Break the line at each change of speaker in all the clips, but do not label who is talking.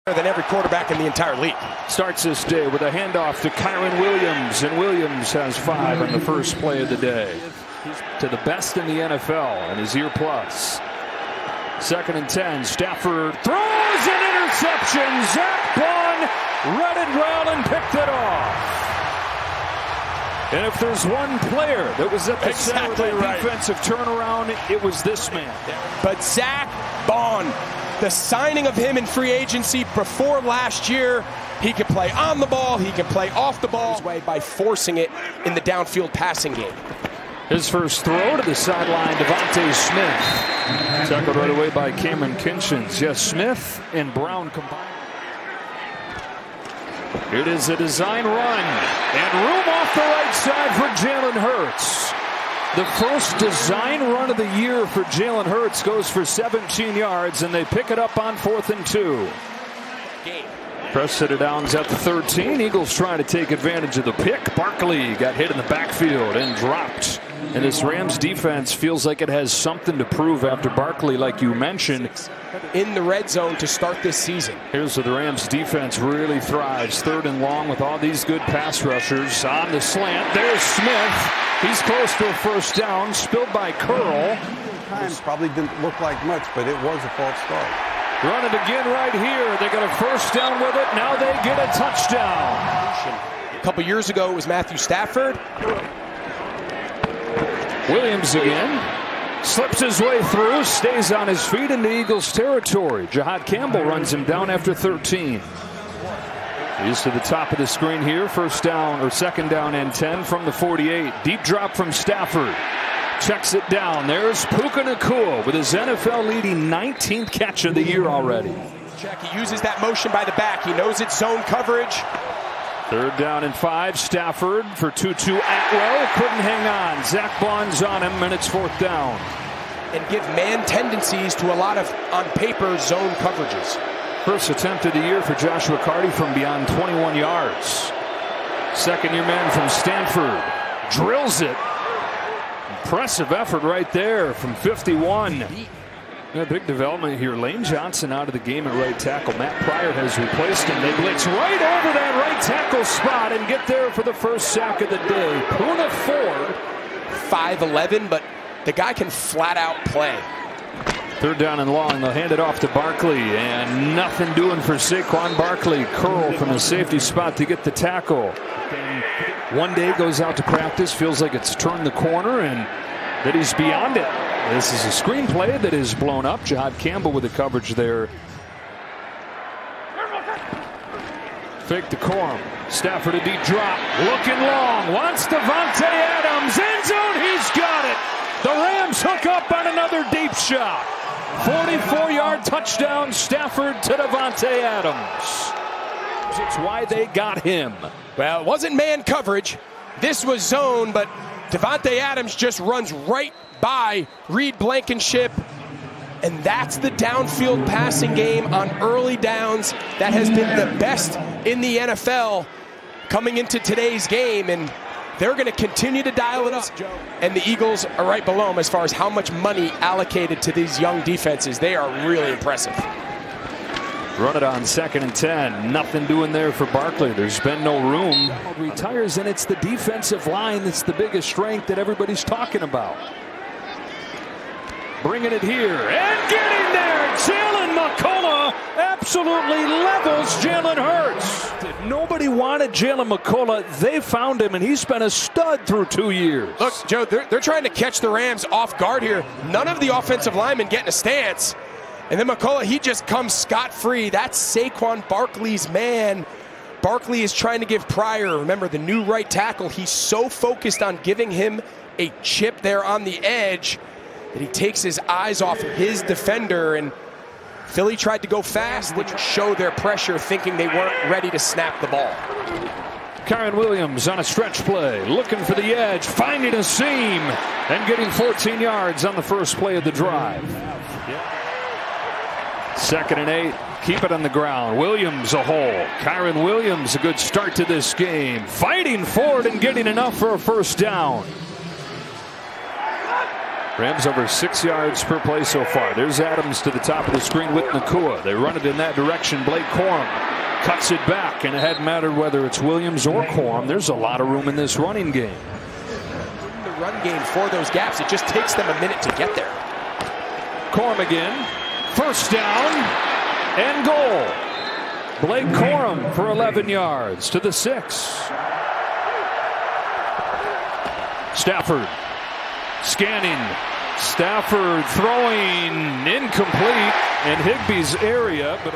than every quarterback in the entire league.
Starts this day with a handoff to Kyren Williams, and Williams has 5 on the first play of the day. To the best in the NFL and his year plus. 2nd and 10. Stafford throws an interception. Zack Baun read it well and picked it off. And if there's one player that was at the center of the defensive turnaround, it was this man.
But Zack Baun, the signing of him in free agency before last year, he can play on the ball, he can play off the ball his way by forcing it in the downfield passing game.
His first throw to the sideline, Devontae Smith. Tackled right away by Cameron Kinchins. Yes, Smith and Brown combined. It is a design run, and room off the right side for Jalen Hurts. The first design run of the year for Jalen Hurts goes for 17 yards, and they pick it up on 4th and 2. Press set it downs at the 13. Eagles trying to take advantage of the pick. Barkley got hit in the backfield and dropped. And this Rams defense feels like it has something to prove after Barkley, like you mentioned,
in the red zone to start this season.
Here's where the Rams defense really thrives. 3rd and long with all these good pass rushers on the slant. There's Smith. He's close to a first down. Spilled by Curl.
Probably didn't look like much, but it was a false start.
Run it again right here. They got a first down with it. Now they get a touchdown.
A couple years ago, it was Matthew Stafford. Williams
again. Slips his way through, stays on his feet in the Eagles' territory. Jahad Campbell runs him down after 13. He's to the top of the screen here. 2nd down and 10 from the 48. Deep drop from Stafford. Checks it down. There's Puka Nacua with his NFL-leading 19th catch of the year already.
He uses that motion by the back. He knows it's zone coverage.
3rd down and 5. Stafford for Tutu Atwell. Couldn't hang on. Zack Baun's on him, and it's 4th down.
And give man tendencies to a lot of, on paper, zone coverages.
First attempt of the year for Joshua Carty from beyond 21 yards. Second-year man from Stanford. Drills it. Impressive effort right there from 51. A big development here. Lane Johnson out of the game at right tackle. Matt Pryor has replaced him. They blitz right over that right tackle spot and get there for the first sack of the day. Poona Ford.
5'11", but the guy can flat out play.
3rd down and long. They'll hand it off to Barkley, and nothing doing for Saquon Barkley. Curl from the safety spot to get the tackle. One day goes out to practice, feels like it's turned the corner, and that he's beyond it. This is a screenplay that is blown up. Jahad Campbell with the coverage there. Fake to Corum. Stafford a deep drop. Looking long. Wants Davante Adams. End zone. He's got it. The Rams hook up on another deep shot. 44-yard touchdown. Stafford to Davante Adams. It's why they got him.
Well, it wasn't man coverage. This was zone, but Davante Adams just runs right by Reed Blankenship. And that's the downfield passing game on early downs that has been the best in the NFL coming into today's game. And they're going to continue to dial it up. And the Eagles are right below them as far as how much money allocated to these young defenses. They are really impressive.
Run it on 2nd and 10. Nothing doing there for Barkley. There's been no room. Retires, and it's the defensive line that's the biggest strength that everybody's talking about. Bringing it here and getting there. Jalen McCullough absolutely levels Jalen Hurts. Nobody wanted Jalen McCullough. They found him, and he's been a stud through 2 years.
Look, Joe, they're trying to catch the Rams off guard here. None of the offensive linemen getting a stance. And then McCullough, he just comes scot-free. That's Saquon Barkley's man. Barkley is trying to give Pryor, remember, the new right tackle. He's so focused on giving him a chip there on the edge that he takes his eyes off his defender. And Philly tried to go fast, which showed their pressure, thinking they weren't ready to snap the ball.
Kyren Williams on a stretch play, looking for the edge, finding a seam, and getting 14 yards on the first play of the drive. 2nd and 8. Keep it on the ground. Williams a hole. Kyren Williams a good start to this game. Fighting forward and getting enough for a first down. Rams over 6 yards per play so far. There's Adams to the top of the screen with Nacua. They run it in that direction. Blake Corum cuts it back, and it hadn't mattered whether it's Williams or Corum. There's a lot of room in this running game.
The run game for those gaps, it just takes them a minute to get there.
Corum again. First down and goal. Blake Corum for 11 yards to the 6. Stafford scanning. Stafford throwing incomplete in Higbee's area, but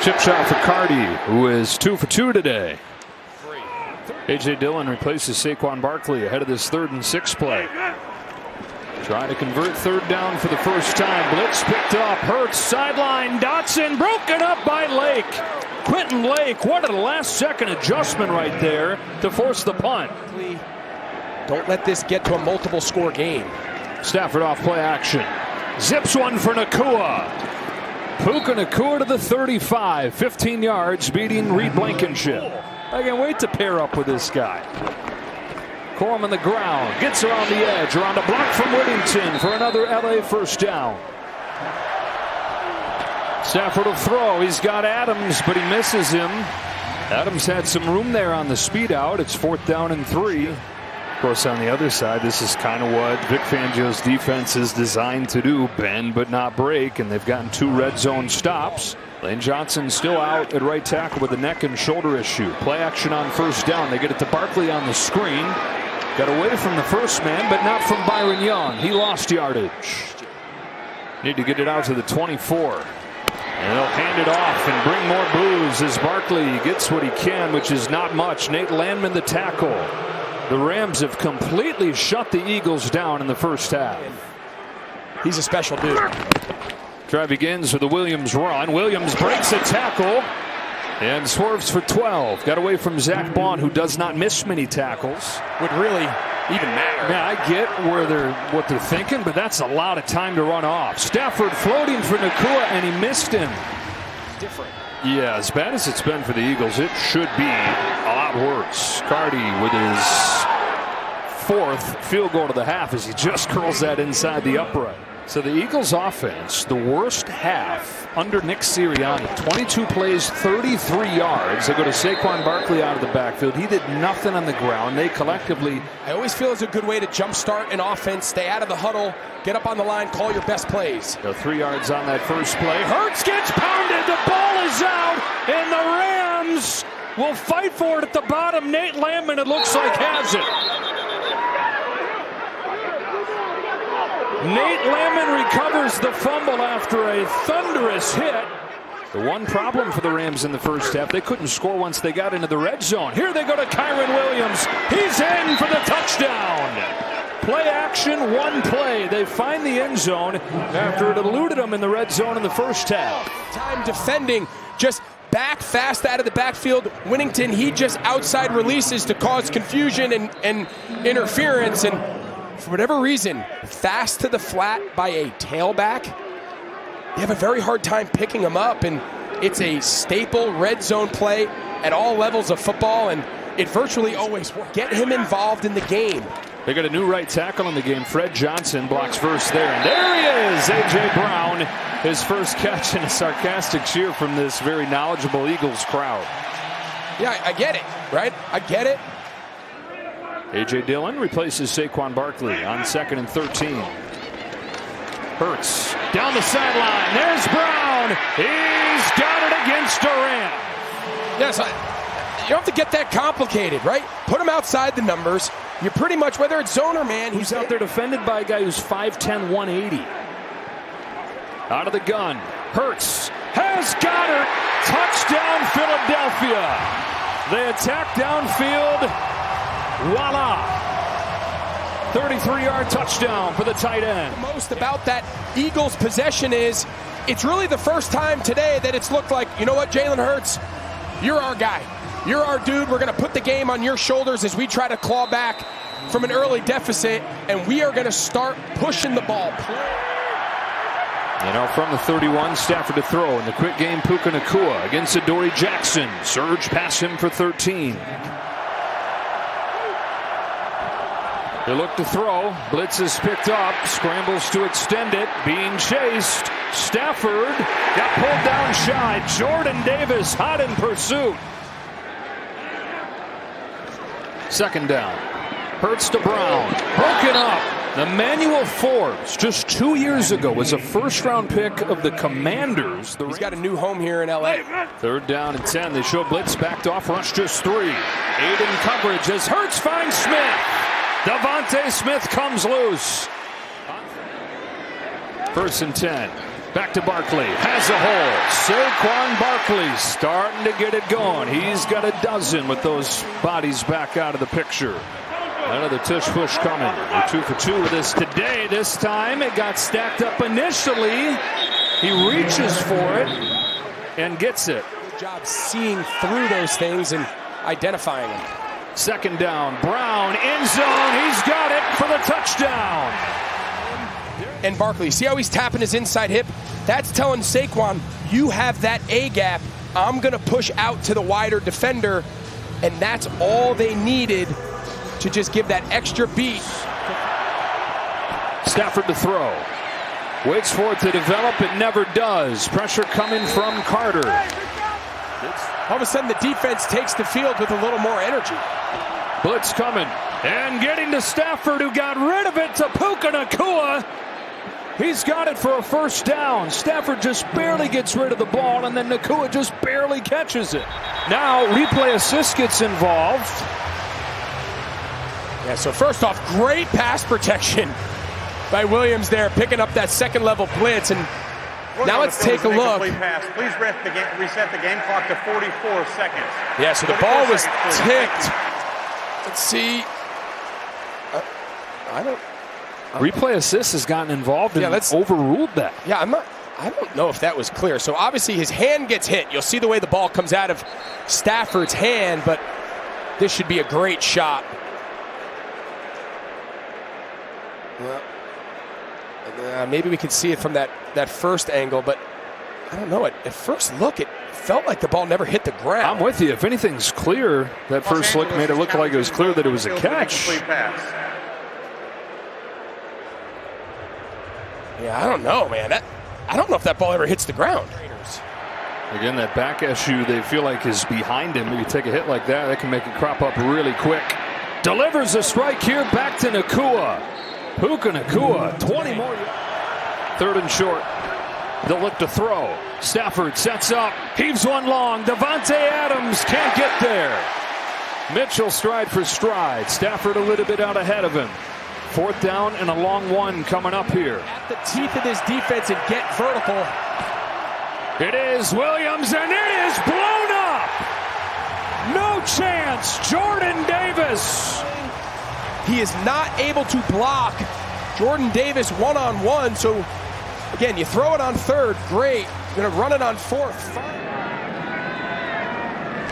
chip shot for Cardi, who is 2 for 2 today. A.J. Dillon replaces Saquon Barkley ahead of this 3rd and 6 play. Trying to convert 3rd down for the first time. Blitz picked up. Hurts sideline. Dotson broken up by Lake. Quentin Lake, what a last-second adjustment right there to force the punt.
Don't let this get to a multiple-score game.
Stafford off play action. Zips one for Nacua. Puka Nacua to the 35. 15 yards, beating Reed Blankenship. I can't wait to pair up with this guy. Corum on the ground. Gets around the edge. Around a block from Whittington for another LA first down. Stafford will throw. He's got Adams, but he misses him. Adams had some room there on the speed out. It's 4th down and 3. Of course, on the other side, this is kind of what Vic Fangio's defense is designed to do, bend but not break, and they've gotten 2 red zone stops. Lane Johnson still out at right tackle with a neck and shoulder issue. Play action on first down. They get it to Barkley on the screen. Got away from the first man, but not from Byron Young. He lost yardage. Need to get it out to the 24. And they'll hand it off and bring more blues as Barkley gets what he can, which is not much. Nate Landman the tackle. The Rams have completely shut the Eagles down in the first half.
He's a special dude.
Drive begins with a Williams run. Williams breaks a tackle and swerves for 12. Got away from Zach Bond, who does not miss many tackles.
Would really even matter.
Yeah, I get what they're thinking, but that's a lot of time to run off. Stafford floating for Nacua, and he missed him.
Different.
Yeah, as bad as it's been for the Eagles, it should be a lot worse. Cardi with his 4th field goal to the half as he just curls that inside the upright. So the Eagles offense, the worst half under Nick Sirianni. 22 plays, 33 yards. They go to Saquon Barkley out of the backfield. He did nothing on the ground. They collectively...
I always feel it's a good way to jumpstart an offense, stay out of the huddle, get up on the line, call your best plays.
Go 3 yards on that first play. Hurts gets pounded. The ball is out, and the Rams will fight for it at the bottom. Nate Landman, it looks like, has it. Nate Landman recovers the fumble after a thunderous hit. The one problem for the Rams in the first half, they couldn't score once they got into the red zone. Here they go to Kyren Williams. He's in for the touchdown. Play action, one play. They find the end zone after it eluded them in the red zone in the first half.
Time defending, just back fast out of the backfield. Whittington, he just outside releases to cause confusion and interference, and for whatever reason, fast to the flat by a tailback. They have a very hard time picking him up, and it's a staple red zone play at all levels of football, and it virtually always works. Get him involved in the game.
They got a new right tackle in the game. Fred Johnson blocks first there, and there he is, A.J. Brown. His first catch and a sarcastic cheer from this very knowledgeable Eagles crowd.
Yeah, I get it, right? I get it.
A.J. Dillon replaces Saquon Barkley on 2nd and 13. Hurts down the sideline. There's Brown. He's got it against Durant.
Yes, you don't have to get that complicated, right? Put him outside the numbers. You're pretty much, whether it's zone or man,
who's out there defended by a guy who's 5'10", 180. Out of the gun. Hurts has got it. Touchdown, Philadelphia. They attack downfield. Voila! 33-yard touchdown for the tight end.
Most about that Eagles possession is, it's really the first time today that it's looked like, you know what, Jalen Hurts, you're our guy. You're our dude. We're going to put the game on your shoulders as we try to claw back from an early deficit, and we are going to start pushing the ball.
And now from the 31, Stafford to throw in the quick game. Puka Nacua against Adoree Jackson. Surge past him for 13. They look to throw. Blitz is picked up. Scrambles to extend it. Being chased. Stafford got pulled down shy. Jordan Davis hot in pursuit. Second down. Hurts to Brown. Broken up. Emmanuel Forbes, just 2 years ago, was a first-round pick of the Commanders.
He's got a new home here in L.A.
Third down and 10. They show blitz backed off. Rush just 3. Aiden coverage as Hurts finds Smith. Devontae Smith comes loose. First and 10. Back to Barkley. Has a hole. Saquon Barkley starting to get it going. He's got a dozen with those bodies back out of the picture. Another tush push coming. We're 2 for 2 with this today. This time it got stacked up initially. He reaches for it and gets it.
Good job seeing through those things and identifying them.
Second down. Brown end zone. He's got it for the touchdown.
And Barkley, see how he's tapping his inside hip? That's telling Saquon, you have that A gap. I'm going to push out to the wider defender. And that's all they needed to just give that extra beat.
Stafford to throw. Waits for it to develop. It never does. Pressure coming from Carter.
All of a sudden, the defense takes the field with a little more energy.
Blitz coming. And getting to Stafford, who got rid of it to Puka Nacua. He's got it for a first down. Stafford just barely gets rid of the ball, and then Nacua just barely catches it. Now, replay assist gets involved.
Yeah, so first off, great pass protection by Williams there, picking up that second-level blitz. And now let's take a look.
Pass. Please reset the game clock to 44 seconds.
Yeah, so the ball was ticked. Let's see.
Replay assist has gotten involved and overruled that.
Yeah, I don't know if that was clear. So obviously his hand gets hit. You'll see the way the ball comes out of Stafford's hand, but this should be a great shot. Well, maybe we can see it from that first angle, but I don't know. At first look, it felt like the ball never hit the ground.
I'm with you. If anything's clear, that first look made it look like it was clear that it was a catch.
Yeah, I don't know, man. I don't know if that ball ever hits the ground.
Again, that back issue they feel like is behind him. You take a hit like that can make it crop up really quick. Delivers a strike here back to Nacua. Puka Nacua, 20 more. Third and short. They'll look to throw. Stafford sets up, heaves one long. Davante Adams can't get there. Mitchell stride for stride. Stafford a little bit out ahead of him. Fourth down and a long one coming up here.
At the teeth of this defense and get vertical.
It is Williams, and it is blown up. No chance. Jordan Davis.
He is not able to block Jordan Davis one-on-one. So, again, you throw it on third, great. You're going to run it on fourth.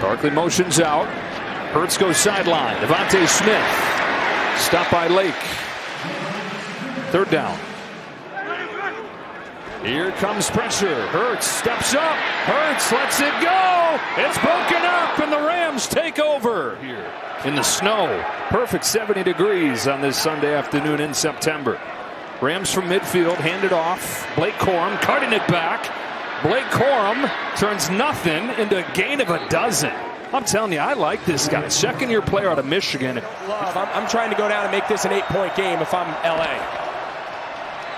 Barkley motions out. Hurts goes sideline. Devontae Smith. Stopped by Lake. Third down. Here comes pressure. Hurts steps up. Hurts lets it go. It's broken up, and the Rams take over here in the snow. Perfect 70 degrees on this Sunday afternoon in September. Rams from midfield, handed off. Blake Corum cutting it back. Blake Corum turns nothing into a gain of a dozen. I'm telling you, I like this guy. Second-year player out of Michigan.
I'm trying to go down and make this an 8-point game if I'm LA.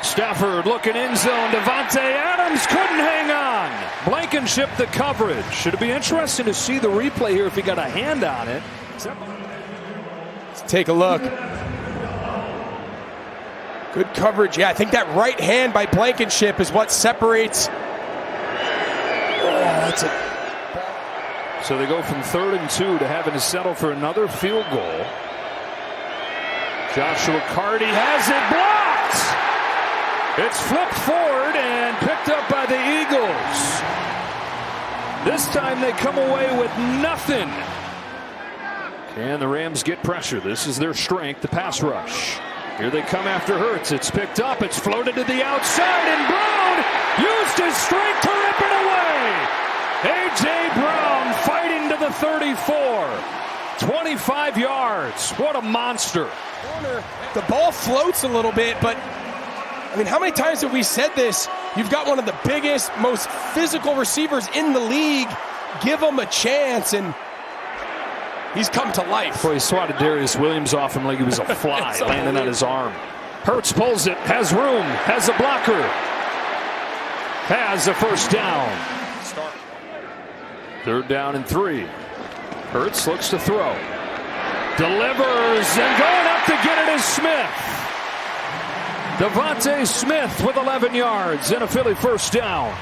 Stafford looking end zone. Davante Adams couldn't hang on. Blankenship the coverage. Should it be interesting to see the replay here if he got a hand on it?
Let's take a look. Good coverage. Yeah, I think that right hand by Blankenship is what separates.
So they go from 3rd and 2 to having to settle for another field goal. Joshua Carty has it blocked. It's flipped forward and picked up by the Eagles. This time they come away with nothing. Can the Rams get pressure? This is their strength, the pass rush. Here they come after Hurts. It's picked up. It's floated to the outside, and Brown used his strength to rip it away. A.J. Brown fighting to the 34. 25 yards. What a monster.
The ball floats a little bit, but I mean, how many times have we said this? You've got one of the biggest, most physical receivers in the league. Give him a chance, and he's come to life.
Boy, he swatted Darius Williams off him like he was a fly, landing on his arm. Hurts pulls it, has room, has a blocker, has a first down. Third down and 3. Hurts looks to throw. Delivers, and going up to get it is Smith. Devontae Smith with 11 yards and a Philly first down.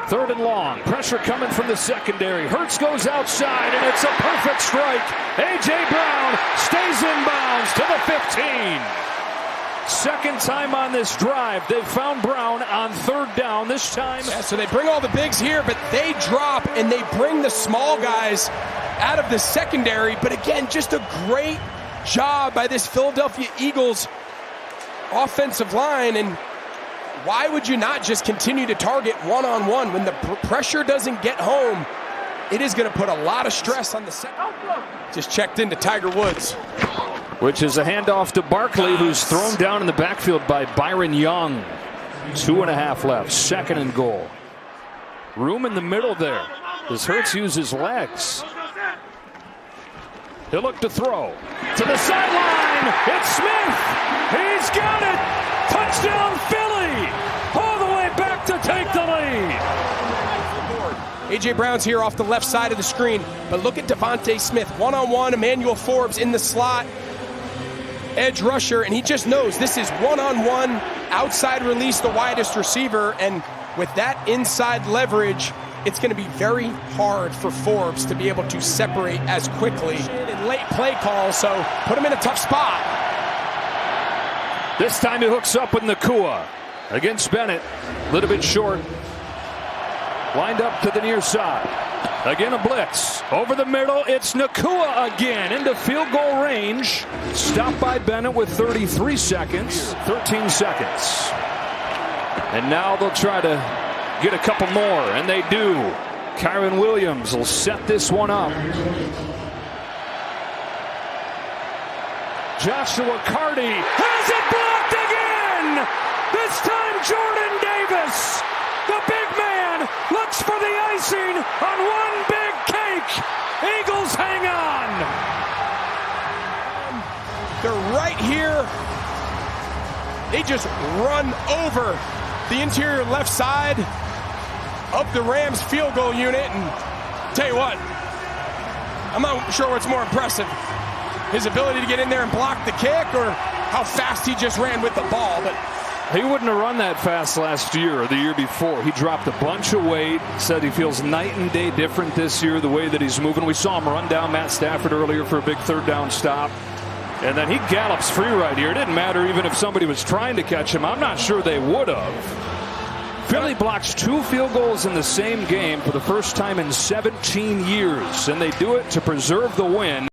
Third and long. Pressure coming from the secondary. Hurts goes outside, and it's a perfect strike. A.J. Brown stays in bounds to the 15. Second time on this drive, they found Brown on third down this time.
Yeah, so they bring all the bigs here, but they drop, and they bring the small guys out of the secondary. But again, just a great job by this Philadelphia Eagles offensive line. And why would you not just continue to target one-on-one? When the pressure doesn't get home, it is going to put a lot of stress on the second. Just checked into Tiger Woods.
Which is a handoff to Barkley, who's thrown down in the backfield by Byron Young. 2.5 left, second and goal. Room in the middle there. Does Hurts use his legs? He'll look to throw. To the sideline, it's Smith. He's got it. Touchdown Philly. All the way back to take the lead.
A.J. Brown's here off the left side of the screen, but look at Devontae Smith. One-on-one, Emmanuel Forbes in the slot. Edge rusher, and he just knows this is one-on-one, outside release, the widest receiver, and with that inside leverage, it's going to be very hard for Forbes to be able to separate as quickly in late play calls, so put him in a tough spot.
This time he hooks up with Nacua against Bennett. A little bit short. Lined up to the near side. Again a blitz. Over the middle, it's Nacua again into field goal range. Stopped by Bennett with 33 seconds. 13 seconds. And now they'll try to get a couple more, and they do. Kyren Williams will set this one up. Joshua Carty has it blocked again! This time Jordan Davis, the big man, looks for the icing on one big cake. Eagles hang on.
They're right here. They just run over the interior left side of the Rams field goal unit, and tell you what, I'm not sure what's more impressive, his ability to get in there and block the kick, or how fast he just ran with the ball. But
he wouldn't have run that fast last year or the year before. He dropped a bunch of weight, said he feels night and day different this year, the way that he's moving. We saw him run down Matt Stafford earlier for a big third down stop. And then he gallops free right here. It didn't matter even if somebody was trying to catch him. I'm not sure they would have. Philly blocks 2 field goals in the same game for the first time in 17 years, and they do it to preserve the win.